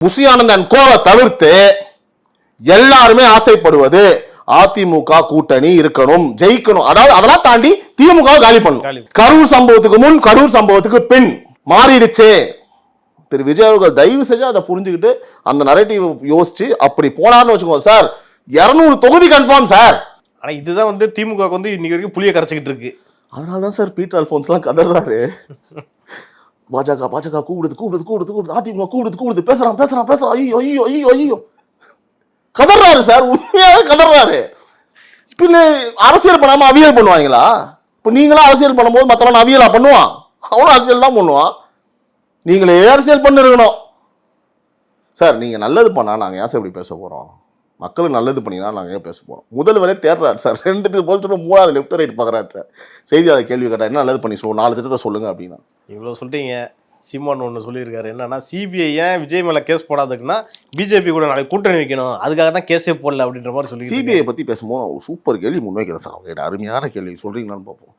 புசி ஆனந்தன் கோவை தவிர்த்து எல்லாருமே ஆசைப்படுவது அதிமுக கூட்டணி இருக்கணும், ஜெயிக்கணும். அதாவது அதெல்லாம் தாண்டி திமுக காலி பண்ணும். கரூர் சம்பவத்துக்கு முன், கரூர் சம்பவத்துக்கு பின் மாறிடுச்சு. திரு விஜய் அவர்கள் தயவு செஞ்சு அதை புரிஞ்சுக்கிட்டு அந்த நரேட்டிவ் யோசிச்சு அப்படி போனார்னு வச்சுக்கோங்க சார், 200 தொகுதி கன்ஃபார்ம் சார். ஆனா இதுதான் வந்து திமுக வந்து இன்னைக்கு வரைக்கும் புளிய கரைச்சிக்கிட்டு இருக்கு. அதனாலதான் சார் பீட்டர் அல்போன்ஸ்லாம் கதறாரு. பாஜக கூப்பிடுது அதிமுக கூப்பிடுது பேசுறான் ஐயோ கதறாரு சார், உண்மையாவே கதறாரு. பின்ன அரசியல் பண்ணாம அவியல் பண்ணுவாங்களா? இப்ப நீங்களா அரசியல் பண்ணும்போது மத்தவன் அவியலா பண்ணுவான்? அவனும் அரசியல் தான் பண்ணுவான். நீங்களே அரசியல் பண்ணிருக்கணும் சார். நீங்க நல்லது பண்ணா நாங்க ஏன் சார் இப்படி பேச போறோம்? மக்களுக்கு நல்லது பண்ணினா நாங்கள் ஏன் பேச போகிறோம்? முதல்வரே தேடுறாரு சார், 2 போல் சொல்ல 3வது லெஃப்ட் ரைட் பார்க்குறாரு சார். செய்தியாளர் கேள்வி கேட்டா என்ன நல்லது பண்ணி சொல்லுவோம், 4 திட்டத்தை சொல்லுங்க அப்படின்னா. இவ்வளோ சொல்லிட்டீங்க. சீமான் ஒன்று சொல்லியிருக்காரு, என்னன்னா சிபிஐ ஏன் விஜய் மேலே கேஸ் போடாதுக்குன்னா பிஜேபி கூட நாளைக்கு கூட்டணி வைக்கணும், அதுக்காக தான் கேஸே போடல அப்படின்ற மாதிரி சொல்லி. சிபிஐ பற்றி பேசும்போது சூப்பர் கேள்வி முன்வைக்கிறேன் சார். அவங்க அருமையான கேள்வி சொல்கிறீங்களான்னு பார்ப்போம்.